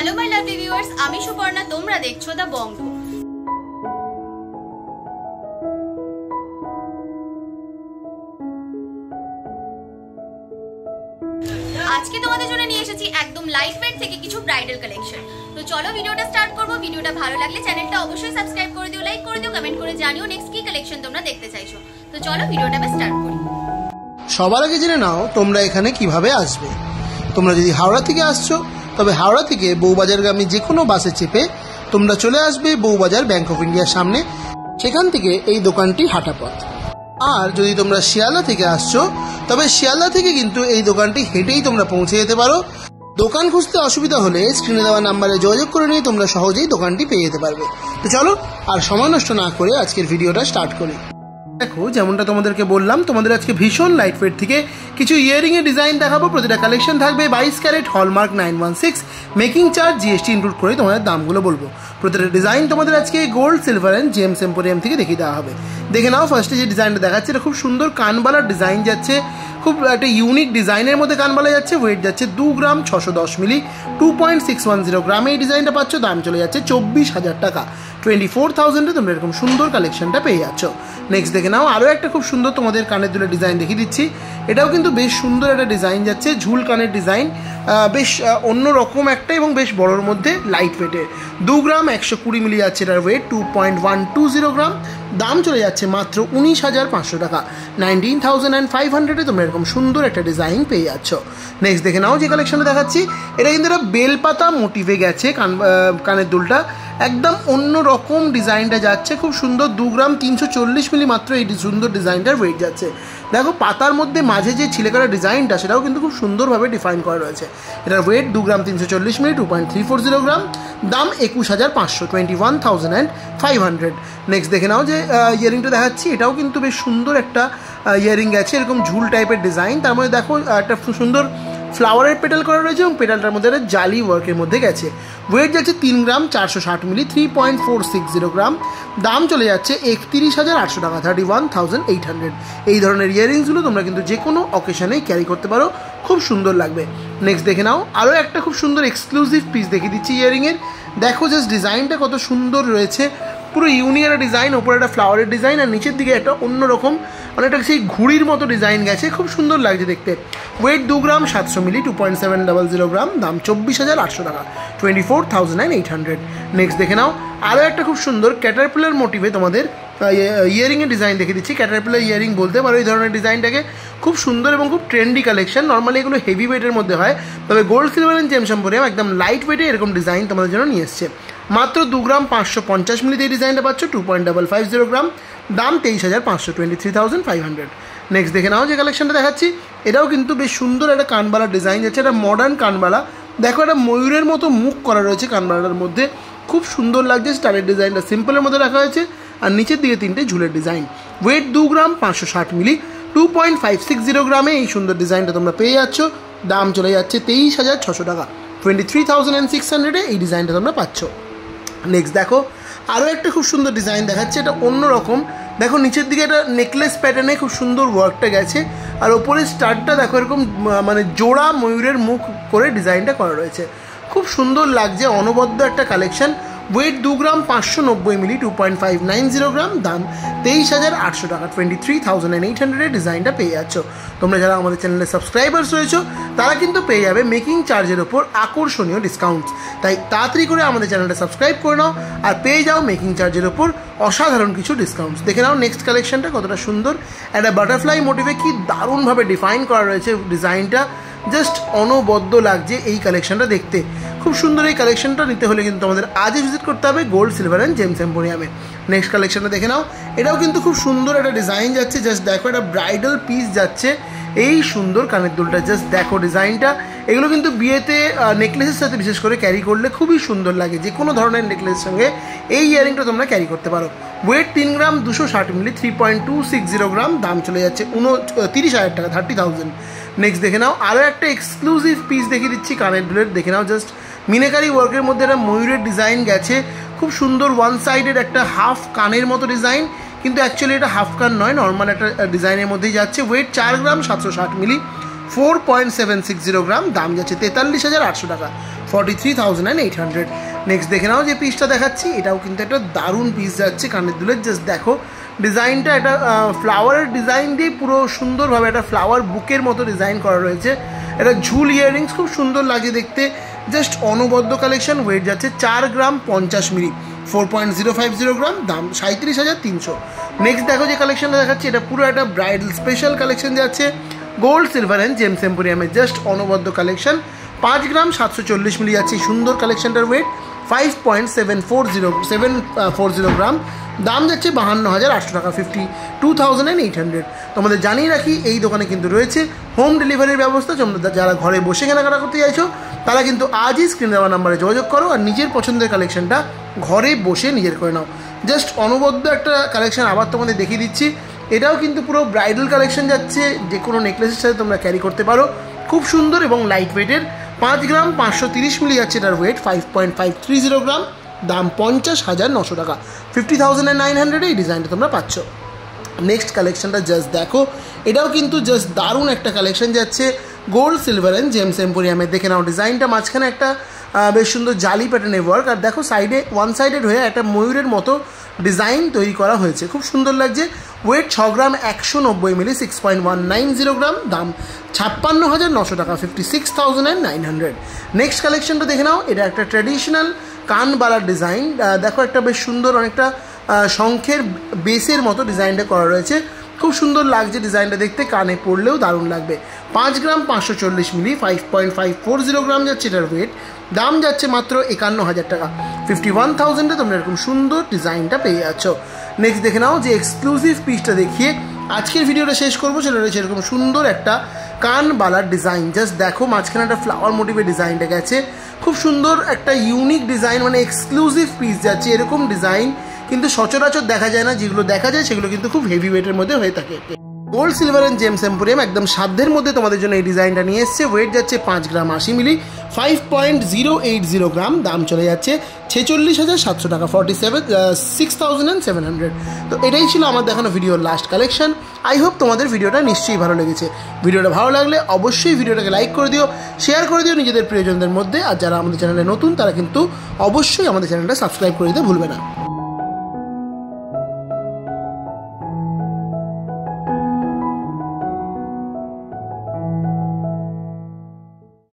Hello my lovely viewers, आमी सुपर्णा, তোমরা দেখছো দা বঙ্গ। আজকে তোমাদের জন্য নিয়ে এসেছি একদম লাইট ওয়েট থেকে কিছু ব্রাইডাল কালেকশন। তো চলো ভিডিওটা স্টার্ট করব। ভিডিওটা ভালো লাগলে চ্যানেলটা অবশ্যই সাবস্ক্রাইব করে দিও, লাইক করে দিও, কমেন্ট করে জানিও নেক্সট কি কালেকশন তোমরা দেখতে চাইছো। তো চলো ভিডিওটা স্টার্ট করি। সবার আগে জেনে নাও তোমরা এখানে কিভাবে আসবে। তোমরা যদি হাওড়া থেকে আসছো তবে হাওড়া থেকে বউবাজারগামী যে কোনো বাসে চেপে তোমরা চলে আসবে বউবাজার ব্যাংক অফ ইন্ডিয়ার সামনে। সেখান থেকে এই দোকানটি হাঁটা পথ। আর যদি তোমরা শিয়ালদা থেকে আসছো তবে শিয়ালদা থেকে কিন্তু এই দোকানটি হেঁটেই তোমরা পৌঁছে যেতে পারো। দোকান খুঁজতে অসুবিধা হলে স্ক্রিনে দেওয়া নাম্বারে যোগাযোগ করে নিয়ে তোমরা সহজেই দোকানটি পেয়ে যেতে পারবে। তো চলো আর সময় নষ্ট না করে আজকের ভিডিওটা স্টার্ট করি। দেখো, যেমনটা তোমাদেরকে বললাম, তোমাদের আজকে ভীষণ লাইট ওয়েট থেকে কিছু ইয়ারিংয়ের ডিজাইন দেখাবো। প্রতিটা কালেকশন থাকবে 22 carat hallmark 916, making charge GST include করে তোমাদের দামগুলো বলবো। প্রতিটা ডিজাইন তোমাদের আজকে gold, silver and gems emporium থেকে দেখিয়ে দেওয়া হবে। দেখে নাও, ফার্স্টে যে ডিজাইনটা দেখাচ্ছে এটা খুব সুন্দর কানবালার ডিজাইন যাচ্ছে, খুব একটা ইউনিক ডিজাইনের মধ্যে কানবালা যাচ্ছে। ওয়েট যাচ্ছে 2 গ্রাম 610 মিলি, 2.610 গ্রামে এই ডিজাইনটা পাচ্ছ। দাম চলে যাচ্ছে 24,000 টাকা। 24,000-এ তোমরা এরকম সুন্দর কালেকশনটা পেয়ে যাচ্ছ। নেক্সট দেখে নাও, আরও একটা খুব সুন্দর তোমাদের কানের দুলের ডিজাইন দেখিয়ে দিচ্ছি। এটাও কিন্তু বেশ সুন্দর একটা ডিজাইন যাচ্ছে, ঝুল কানের ডিজাইন, বেশ অন্য রকম একটা এবং বেশ বড়োর মধ্যে লাইট ওয়েটের। 2 গ্রাম 120 মিলি যাচ্ছে এটার ওয়েট, 2.120 গ্রাম। দাম চলে যাচ্ছে মাত্র 19,500 টাকা। 19,500-এ তোমরা এরকম সুন্দর একটা ডিজাইন পেয়ে যাচ্ছ। নেক্সট দেখে নাও, যে কালেকশনটা দেখাচ্ছি এটা কিন্তু একটা বেলপাতা মোটিভে গেছে। কানের দুলটা একদম অন্য রকম ডিজাইনটা যাচ্ছে, খুব সুন্দর। 2 গ্রাম 340 মিলি মাত্র এই সুন্দর ডিজাইনটার ওয়েট যাচ্ছে। দেখো, পাতার মধ্যে মাঝে যে ছিলেকাটা ডিজাইনটা সেটাও কিন্তু খুব সুন্দরভাবে ডিফাইন করা রয়েছে। এটার ওয়েট 2 গ্রাম 340 মিলি, 2.340 গ্রাম। দাম 21,500, 21,500। নেক্সট দেখে নাও, যে ইয়ারিংটা দেখাচ্ছি এটাও কিন্তু বেশ সুন্দর একটা ইয়ারিং গেছে, এরকম ঝুল টাইপের ডিজাইন। তার মধ্যে দেখো একটা সুন্দর ফ্লাওয়ারের পেটাল করা রয়েছে এবং পেটালটার মধ্যে একটা জালি ওয়ার্কের মধ্যে গেছে। ওয়েট যাচ্ছে 3 গ্রাম 460 মিলি, 3.460 গ্রাম। দাম চলে যাচ্ছে 31,800 টাকা, 31,800। এই ধরনের ইয়ারিংসগুলো তোমরা কিন্তু যে কোনো অকেশনেই ক্যারি করতে পারো, খুব সুন্দর লাগবে। নেক্সট দেখে নাও, আরও একটা খুব সুন্দর এক্সক্লুসিভ পিস দেখিয়ে দিচ্ছি ইয়ারিংয়ের। দেখো জাস্ট ডিজাইনটা কত সুন্দর রয়েছে, পুরো ইউনিক একটা ডিজাইন। ওপরে একটা ফ্লাওয়ারের ডিজাইন আর নিচের দিকে একটা অন্যরকম অনেকটা সেই ঘুড়ির মতো ডিজাইন গেছে, খুব সুন্দর লাগছে দেখতে। ওয়েট 2 গ্রাম 700 মিলি, 2.700 গ্রাম। দাম 24,800 টাকা, 24,800। নেক্সট দেখে নাও, আরও একটা খুব সুন্দর ক্যাটারপিলার মোটিভে তোমাদের ইয়ারিংয়ের ডিজাইন দেখে দিচ্ছি। ক্যাটারপিলার ইয়ারিং বলতে পারো এই ধরনের ডিজাইনটাকে, খুব সুন্দর এবং খুব ট্রেন্ডি কালেকশন। নর্মালি এগুলো হেভি ওয়েটের মধ্যে হয়, তবে gold, silver and gems emporium একদম লাইট ওয়েটে এরকম ডিজাইন তোমাদের জন্য নিয়ে এসছে। মাত্র 2 গ্রাম 550 মিলিতে এই ডিজাইনটা পাচ্ছ, 2.550 গ্রাম। দাম 23,500, 23,500। নেক্সট দেখে নাও, যে কালেকশনটা দেখাচ্ছি এটাও কিন্তু বেশ সুন্দর একটা কানবালার ডিজাইন যাচ্ছে, এটা মডার্ন কানবালা। দেখো, একটা ময়ূরের মতো মুখ করা রয়েছে কানবালার মধ্যে, খুব সুন্দর লাগছে। স্টারের ডিজাইনটা সিম্পলের মধ্যে রাখা হয়েছে আর নিচের দিকে 3টে ঝুলের ডিজাইন। ওয়েট 2 গ্রাম 560 মিলি, 2.560 গ্রামে এই সুন্দর ডিজাইনটা তোমরা পেয়ে যাচ্ছ। দাম চলে যাচ্ছে 23,600 টাকা, 23,600-এ এই ডিজাইনটা তোমরা পাচ্ছ। নেক্সট দেখো, আরও একটা খুব সুন্দর ডিজাইন দেখাচ্ছে, এটা অন্যরকম। দেখো, নিচের দিকে একটা নেকলেস প্যাটার্নে খুব সুন্দর ওয়ার্কটা গেছে আর ওপরের স্টারটা দেখো এরকম মানে জোড়া ময়ূরের মুখ করে ডিজাইনটা করা রয়েছে, খুব সুন্দর লাগছে। অনবদ্য একটা কালেকশন। ওয়েট 2 গ্রাম 590 মিলি, 2.590 গ্রাম। দাম 23,800 টাকা, 23,800-এ ডিজাইনটা পেয়ে যাচ্ছ। তোমরা যারা আমাদের চ্যানেলে সাবস্ক্রাইবার্স রয়েছো তারা কিন্তু পেয়ে যাবে মেকিং চার্জের ওপর আকর্ষণীয় ডিসকাউন্টস। তাই তাড়াতাড়ি করে আমাদের চ্যানেলটা সাবস্ক্রাইব করে নাও আর পেয়ে যাও মেকিং চার্জের ওপর অসাধারণ কিছু ডিসকাউন্টস। দেখে নাও নেক্সট কালেকশনটা কতটা সুন্দর, একটা বাটারফ্লাই মোটিভে কি দারুণভাবে ডিফাইন করা রয়েছে ডিজাইনটা, জাস্ট অনবদ্য লাগছে এই কালেকশনটা দেখতে। খুব সুন্দর এই কালেকশনটা নিতে হলে কিন্তু আমাদের আজই ভিজিট করতে হবে গোল্ড, সিলভার অ্যান্ড জেমস এম্পোরিয়ামে। নেক্সট কালেকশনটা দেখে নাও, এটাও কিন্তু খুব সুন্দর একটা ডিজাইন যাচ্ছে। জাস্ট দেখো, একটা ব্রাইডাল পিস যাচ্ছে এই সুন্দর কানের দুলটা, জাস্ট দেখো ডিজাইনটা। এগুলো কিন্তু বিয়েতে নেকলেসের সাথে বিশেষ করে ক্যারি করলে খুবই সুন্দর লাগে, যে কোনো ধরনের নেকলেসের সঙ্গে এই ইয়ারিংটা তোমরা ক্যারি করতে পারো। ওয়েট 3 গ্রাম 260 মিলি, 3.260 গ্রাম। দাম চলে যাচ্ছে 30,000 টাকা, 30,000। নেক্সট দেখে নাও, আরও একটা এক্সক্লুসিভ পিস দেখিয়ে দিচ্ছি কানের দুলের। দেখে নাও, জাস্ট মিনাকারি ওয়ার্কের মধ্যে একটা ময়ূরের ডিজাইন গেছে, খুব সুন্দর। ওয়ান সাইডের একটা হাফ কানের মতো ডিজাইন, কিন্তু অ্যাকচুয়ালি এটা হাফ কান নয়, নর্মাল একটা ডিজাইনের মধ্যেই যাচ্ছে। ওয়েট 4 গ্রাম 760 মিলি, 4.760 গ্রাম। দাম যাচ্ছে 43,800 টাকা, 43,800। নেক্সট দেখে নাও যে পিসটা দেখাচ্ছি, এটাও কিন্তু একটা দারুণ পিস যাচ্ছে কানের দুলের। জাস্ট দেখো ডিজাইনটা, একটা ফ্লাওয়ারের ডিজাইন দিয়ে পুরো সুন্দরভাবে একটা ফ্লাওয়ার বুকের মতো ডিজাইন করা রয়েছে। এটা ঝুল ইয়াররিংস, খুব সুন্দর লাগে দেখতে। জাস্ট অনবদ্য কালেকশন। ওয়েট যাচ্ছে 4 গ্রাম 50 মিলি, 4.050 গ্রাম, দাম 37,300। নেক্সট দেখো যে কালেকশনটা দেখাচ্ছি, এটা পুরো একটা ব্রাইডাল স্পেশাল কালেকশন যাচ্ছে গোল্ড সিলভার অ্যান্ড জেমস এম্পোরিয়ামের। জাস্ট অনবদ্য কালেকশন। 5 গ্রাম 740 মিলি যাচ্ছে সুন্দর কালেকশনটার। ওয়েট 5.740 গ্রাম, দাম যাচ্ছে 52,800 টাকা, 52,800। তোমাদের জানিয়ে রাখি এই দোকানে কিন্তু রয়েছে হোম ডেলিভারির ব্যবস্থা। তোমরা যারা ঘরে বসে কেনাকাটা করতে চাইছো তারা কিন্তু আজই স্ক্রিন দেওয়া নাম্বারে যোগাযোগ করো আর নিজের পছন্দের কালেকশনটা ঘরে বসে নিজের করে নাও। জাস্ট অনবদ্য একটা কালেকশন আবার তোমাদের দেখিয়ে দিচ্ছি। এটাও কিন্তু পুরো ব্রাইডাল কালেকশন যাচ্ছে, যে কোনো নেকলেসের সাথে তোমরা ক্যারি করতে পারো। খুব সুন্দর এবং লাইট ওয়েটের। 5 গ্রাম 530 মিলি যাচ্ছে এটার ওয়েট, 5.530 গ্রাম, দাম 50,900 টাকা, 50,900 এই ডিজাইনটা তোমরা পাচ্ছ। নেক্সট কালেকশনটা জাস্ট দেখো, এটাও কিন্তু জাস্ট দারুণ একটা কালেকশন যাচ্ছে গোল্ড সিলভার অ্যান্ড জেমস এম্পোরিয়ামের। দেখে নাও ডিজাইনটা, মাঝখানে একটা বেশ সুন্দর জালি প্যাটার্নের ওয়ার্ক, আর দেখো সাইডে ওয়ান সাইডেড হয়ে একটা ময়ূরের মতো ডিজাইন তৈরি করা হয়েছে, খুব সুন্দর লাগছে। ওয়েট 6 গ্রাম 190 মিলি, 6.190 গ্রাম, দাম 56,900 টাকা, 56,900। নেক্সট কালেকশনটা দেখে নাও, এটা একটা ট্র্যাডিশনাল কানবালার ডিজাইন। দেখো একটা বেশ সুন্দর, অনেকটা শঙ্খের বেসের মতো ডিজাইনটা করা রয়েছে, খুব সুন্দর লাগছে ডিজাইনটা দেখতে, কানে পরলেও দারুণ লাগবে। 5 গ্রাম 540 মিলি, 5.540 গ্রাম যাচ্ছে এটার ওয়েট, দাম যাচ্ছে মাত্র 51,000 টাকা, 51,000-এ তোমরা এরকম সুন্দর ডিজাইনটা পেয়ে যাচ্ছ। নেক্সট দেখে নাও যে এক্সক্লুসিভ পিসটা দেখিয়ে আজকের ভিডিওটা শেষ করবো, সেটা রয়েছে এরকম সুন্দর একটা কানবালার ডিজাইন। জাস্ট দেখো মাঝখানে একটা ফ্লাওয়ার মোটিভের ডিজাইনটা গেছে, খুব সুন্দর একটা ইউনিক ডিজাইন, মানে এক্সক্লুসিভ পিস যাচ্ছে। এরকম ডিজাইন কিন্তু সচরাচর দেখা যায় না, যেগুলো দেখা যায় সেগুলো কিন্তু খুব হেভি ওয়েটের মধ্যে হয়ে থাকে। Gold silver and gems emporium একদম সাধ্যের মধ্যে তোমাদের জন্য এই ডিজাইনটা নিয়ে এসছে। ওয়েট যাচ্ছে 5 গ্রাম 80 মিলি, 5.080 গ্রাম, দাম চলে যাচ্ছে 46,700 টাকা, 6,700। তো এটাই ছিল আমার দেখানো ভিডিওর লাস্ট কালেকশন। আই হোপ তোমাদের ভিডিওটা নিশ্চয়ই ভালো লেগেছে। ভিডিওটা ভালো লাগলে অবশ্যই ভিডিওটাকে লাইক করে দিও, শেয়ার করে দিও নিজেদের প্রিয়জনদের মধ্যে। আর যারা আমাদের চ্যানেলে নতুন তারা কিন্তু অবশ্যই আমাদের চ্যানেলটা সাবস্ক্রাইব করে দিতে ভুলবে না।